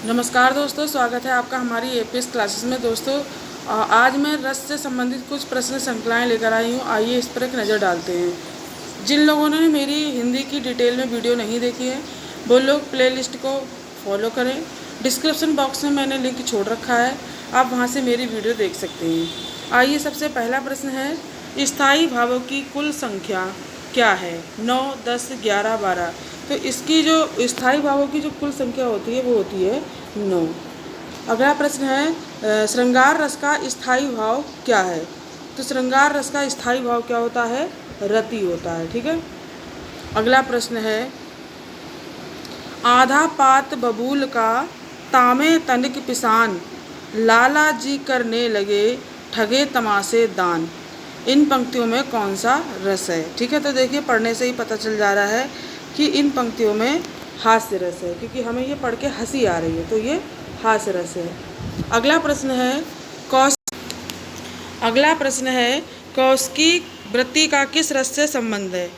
नमस्कार दोस्तों, स्वागत है आपका हमारी एपीएस क्लासेस में। दोस्तों, आज मैं रस से संबंधित कुछ प्रश्न श्रृंखलाएँ लेकर आई हूँ। आइए इस पर एक नज़र डालते हैं। जिन लोगों ने मेरी हिंदी की डिटेल में वीडियो नहीं देखी है वो लोग प्लेलिस्ट को फॉलो करें। डिस्क्रिप्शन बॉक्स में मैंने लिंक छोड़ रखा है, आप वहाँ से मेरी वीडियो देख सकते हैं। आइए, सबसे पहला प्रश्न है, स्थायी भावों की कुल संख्या क्या है? 9, 10, 11, 12। तो इसकी जो स्थायी भावों की जो कुल संख्या होती है वो होती है 9। अगला प्रश्न है, श्रृंगार रस का स्थायी भाव क्या है? तो श्रृंगार रस का स्थायी भाव क्या होता है? रति होता है। ठीक है। अगला प्रश्न है, आधा पात बबूल का तामे तनिक पिसान, लाला जी करने लगे ठगे तमाशे दान। इन पंक्तियों में कौन सा रस है? ठीक है। तो देखिए, पढ़ने से ही पता चल जा रहा है कि इन पंक्तियों में हास्य रस है, क्योंकि हमें ये पढ़ के हंसी आ रही है, तो ये हास्य रस है। अगला प्रश्न है, कौशिकी वृत्ति का किस रस से संबंध है?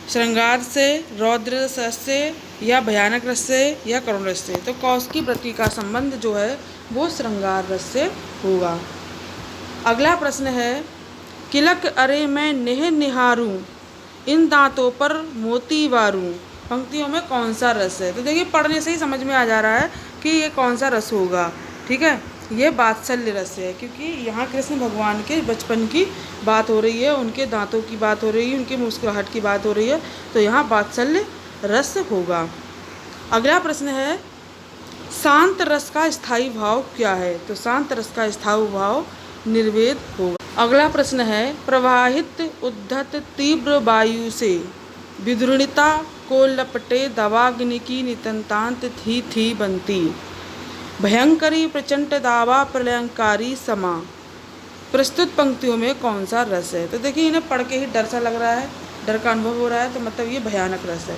श्रृंगार से, रौद्र रस से, या भयानक रस से, या करुण रस से? तो कौशिकी वृत्ति का संबंध जो है वो श्रृंगार रस से होगा। अगला प्रश्न है, किलक अरे मैं नेह निहारूं, इन दांतों पर मोती वारूं। पंक्तियों में कौन सा रस है? तो देखिए, पढ़ने से ही समझ में आ जा रहा है कि ये कौन सा रस होगा। ठीक है। ये वात्सल्य रस है, क्योंकि यहाँ कृष्ण भगवान के बचपन की बात हो रही है, उनके दांतों की बात हो रही है, उनकी मुस्कुराहट की बात हो रही है, तो यहाँ वात्सल्य रस होगा। अगला प्रश्न है, शांत रस का स्थायी भाव क्या है? तो शांत रस का स्थायी भाव निर्वेद होगा। अगला प्रश्न है, प्रवाहित उद्धत तीव्र वायु से विदृढ़ता को लपटे दवाग्नि की नितंतांत थी बनती, भयंकरी प्रचंड दावा प्रलयंकारी समा। प्रस्तुत पंक्तियों में कौन सा रस है? तो देखिए, इन्हें पढ़ के ही डर सा लग रहा है, डर का अनुभव हो रहा है, तो मतलब ये भयानक रस है।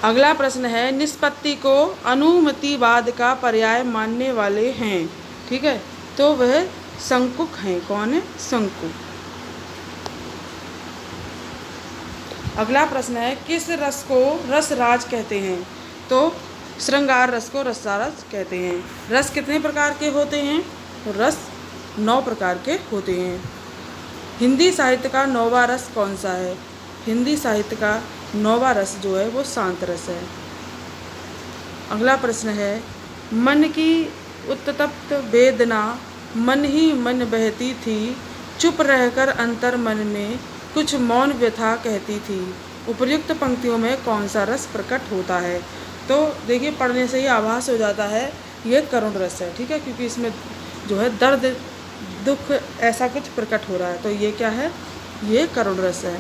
अगला प्रश्न है, निष्पत्ति को अनुमतिवाद का पर्याय मानने वाले हैं। ठीक है। तो वह शंकुक हैं। कौन है? शंकु। अगला प्रश्न है, किस रस को रसराज कहते हैं? तो श्रृंगार रस को रसराज कहते हैं। रस कितने प्रकार के होते हैं? तो रस 9 प्रकार के होते हैं। हिंदी साहित्य का 9वां रस कौन सा है? हिंदी साहित्य का 9वां रस जो है वो शांत रस है। अगला प्रश्न है, मन की उत्तप्त वेदना मन ही मन बहती थी, चुप रहकर अंतर मन में कुछ मौन व्यथा कहती थी। उपर्युक्त पंक्तियों में कौन सा रस प्रकट होता है? तो देखिए, पढ़ने से ही आभास हो जाता है ये करुण रस है। ठीक है, क्योंकि इसमें जो है दर्द, दुख, ऐसा कुछ प्रकट हो रहा है, तो ये क्या है? ये करुण रस है।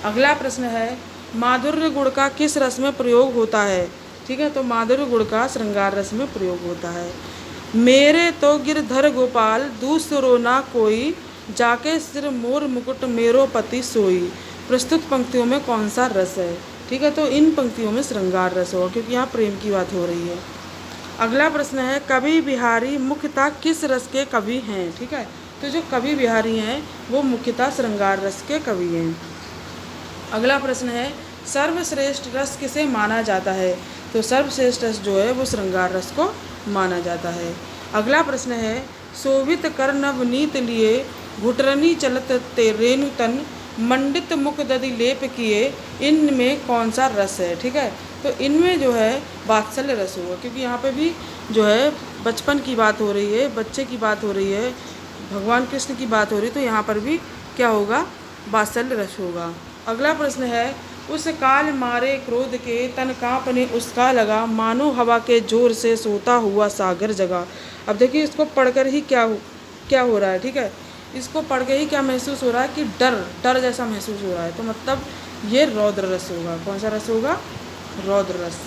अगला प्रश्न है, माधुर्य गुण का किस रस में प्रयोग होता है? ठीक है। तो माधुर्य गुण का श्रृंगार रस में प्रयोग होता है। मेरे तो गिरधर गोपाल दूसरो ना कोई, जाके सिर मोर मुकुट मेरो पति सोई। प्रस्तुत पंक्तियों में कौन सा रस है? ठीक है। तो इन पंक्तियों में श्रृंगार रस होगा, क्योंकि यहाँ प्रेम की बात हो रही है। अगला प्रश्न है, कवि बिहारी मुख्यतः किस रस के कवि हैं? ठीक है। तो जो कवि बिहारी हैं वो मुख्यतः श्रृंगार रस के कवि हैं। अगला प्रश्न है, सर्वश्रेष्ठ रस किसे माना जाता है? तो सर्वश्रेष्ठ रस जो है वो श्रृंगार रस को माना जाता है। अगला प्रश्न है, शोभित कर नवनीत लिए घुटरनी चलत ते रेणुतन, मंडित मुख दधि लेप किए, इनमें कौन सा रस है? ठीक है। तो इनमें जो है वात्सल्य रस होगा, क्योंकि यहाँ पे भी जो है बचपन की बात हो रही है, बच्चे की बात हो रही है, भगवान कृष्ण की बात हो रही है, तो यहाँ पर भी क्या होगा? वात्सल्य रस होगा। अगला प्रश्न है, उस काल मारे क्रोध के तन कांपने उसका लगा, मानो हवा के जोर से सोता हुआ सागर जगा। अब देखिए, इसको पढ़कर ही क्या हो रहा है? ठीक है। इसको पढ़ के ही क्या महसूस हो रहा है? कि डर जैसा महसूस हो रहा है, तो मतलब ये रौद्र रस होगा। कौन सा रस होगा? रौद्र रस।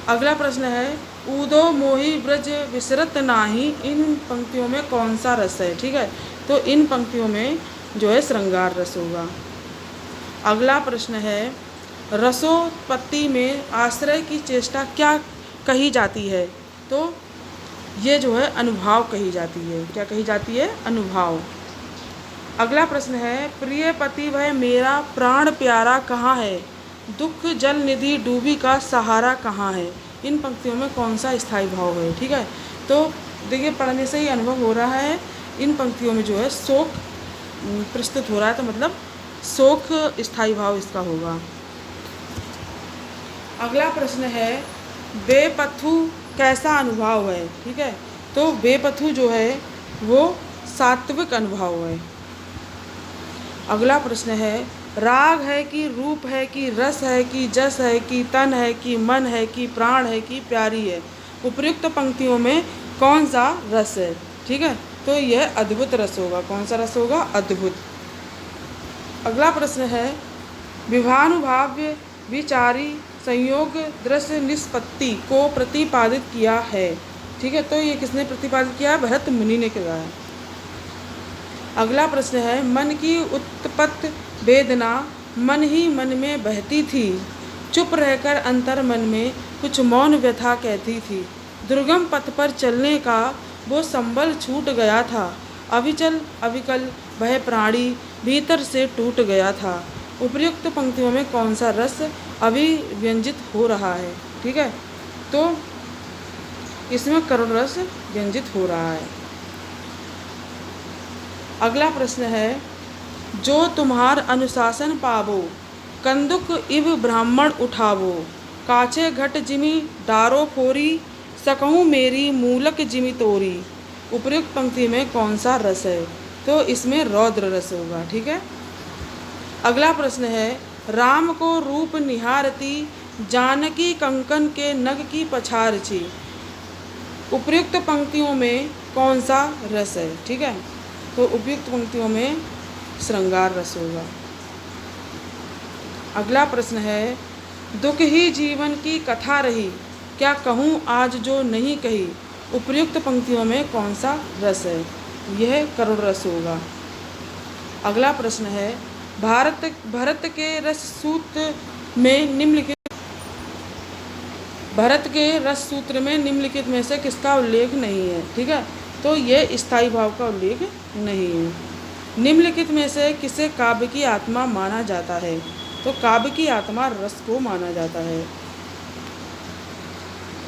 अगला प्रश्न है, ऊदो मोही ब्रज विसरत नाही, इन पंक्तियों में कौन सा रस है? ठीक है। तो इन पंक्तियों में जो है श्रृंगार रस होगा। अगला प्रश्न है, रसोत्पत्ति में आश्रय की चेष्टा क्या कही जाती है? तो ये जो है अनुभाव कही जाती है। क्या कही जाती है? अनुभाव। अगला प्रश्न है, प्रिय पति वह मेरा प्राण प्यारा कहाँ है? दुख जल निधि डूबी का सहारा कहाँ है। इन पंक्तियों में कौन सा स्थायी भाव है। ठीक है, तो देखिए पढ़ने से ही अनुभव हो रहा है, इन पंक्तियों में जो है शोक प्रस्तुत हो रहा है, तो मतलब शोक स्थायी भाव इसका होगा। अगला प्रश्न है बेपथु कैसा अनुभव है। ठीक है, तो बेपथु जो है वो सात्विक अनुभव है। अगला प्रश्न है राग है कि रूप है कि रस है कि जस है कि तन है कि मन है कि प्राण है कि प्यारी है। उपर्युक्त पंक्तियों में कौन सा रस है। ठीक है, तो यह अद्भुत रस होगा। कौन सा रस होगा, अद्भुत। अगला प्रश्न है विभानुभाव्य विचारी संयोग दृश्य निष्पत्ति को प्रतिपादित किया है। ठीक है, तो ये किसने प्रतिपादित किया है, भरत मुनि ने किया है। अगला प्रश्न है मन की उत्पत्ति वेदना मन ही मन में बहती थी, चुप रहकर अंतर मन में कुछ मौन व्यथा कहती थी। दुर्गम पथ पर चलने का वो संबल छूट गया था, अविचल अविकल वह प्राणी भीतर से टूट गया था। उपर्युक्त पंक्तियों में कौन सा रस अभिव्यंजित हो रहा है। ठीक है, तो इसमें करुण रस व्यंजित हो रहा है। अगला प्रश्न है जो तुम्हार अनुशासन पावो कंदुक इव ब्राह्मण उठावो, काछे घट जिमि डारो फोरी सकहूँ मेरी मूलक जिमि तोरी। उपर्युक्त पंक्ति में कौन सा रस है, तो इसमें रौद्र रस होगा। ठीक है, अगला प्रश्न है राम को रूप निहारती जानकी कंकन के नग की पछार छी। उपर्युक्त पंक्तियों में कौन सा रस है। ठीक है, तो उपयुक्त पंक्तियों में श्रृंगार रस होगा। अगला प्रश्न है दुख ही जीवन की कथा रही क्या कहूँ आज जो नहीं कही। उपर्युक्त पंक्तियों में कौन सा रस है, यह करुण रस होगा। अगला प्रश्न है भरत के रस सूत्र में निम्नलिखित में से किसका उल्लेख नहीं है। ठीक है, तो ये स्थायी भाव का उल्लेख नहीं है। निम्नलिखित में से किसे काव्य की आत्मा माना जाता है, तो काव्य की आत्मा रस को माना जाता है।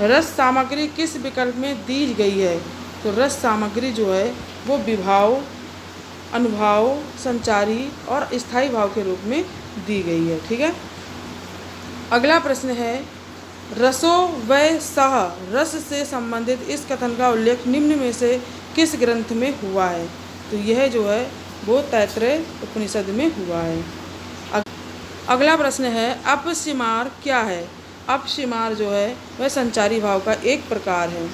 रस सामग्री किस विकल्प में दी गई है, तो रस सामग्री जो है वो विभाव अनुभाव संचारी और स्थायी भाव के रूप में दी गई है। ठीक है, अगला प्रश्न है रसो वै सह रस से संबंधित इस कथन का उल्लेख निम्न में से किस ग्रंथ में हुआ है, तो यह जो है वो तैत्तरीय उपनिषद में हुआ है। अगला प्रश्न है अपशिमार क्या है। अपशिमार जो है वह संचारी भाव का एक प्रकार है।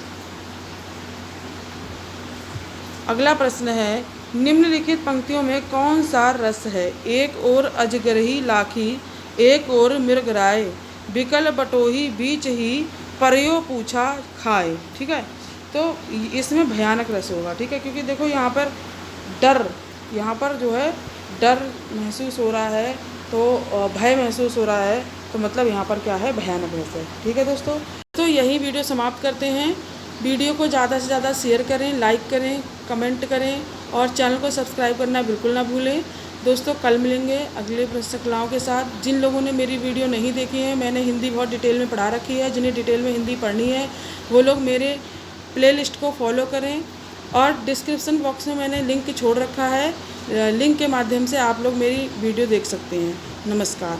अगला प्रश्न है निम्नलिखित पंक्तियों में कौन सा रस है। एक ओर अजगरही लाखी एक ओर मृगराय, बिकल बटोही बीच ही परयो पूछा खाए। ठीक है, तो इसमें भयानक रस होगा। ठीक है, क्योंकि देखो यहाँ पर यहाँ पर जो है डर महसूस हो रहा है, तो भय महसूस हो रहा है, तो मतलब यहाँ पर क्या है, भयानक रस है। ठीक है दोस्तों, तो यही वीडियो समाप्त करते हैं। वीडियो को ज़्यादा से ज़्यादा शेयर करें, लाइक करें, कमेंट करें और चैनल को सब्सक्राइब करना बिल्कुल ना भूलें। दोस्तों कल मिलेंगे अगले श्रृंखलाओं के साथ। जिन लोगों ने मेरी वीडियो नहीं देखी है, मैंने हिंदी बहुत डिटेल में पढ़ा रखी है, जिन्हें डिटेल में हिंदी पढ़नी है वो लोग मेरे प्लेलिस्ट को फॉलो करें और डिस्क्रिप्शन बॉक्स में मैंने लिंक छोड़ रखा है, लिंक के माध्यम से आप लोग मेरी वीडियो देख सकते हैं। नमस्कार।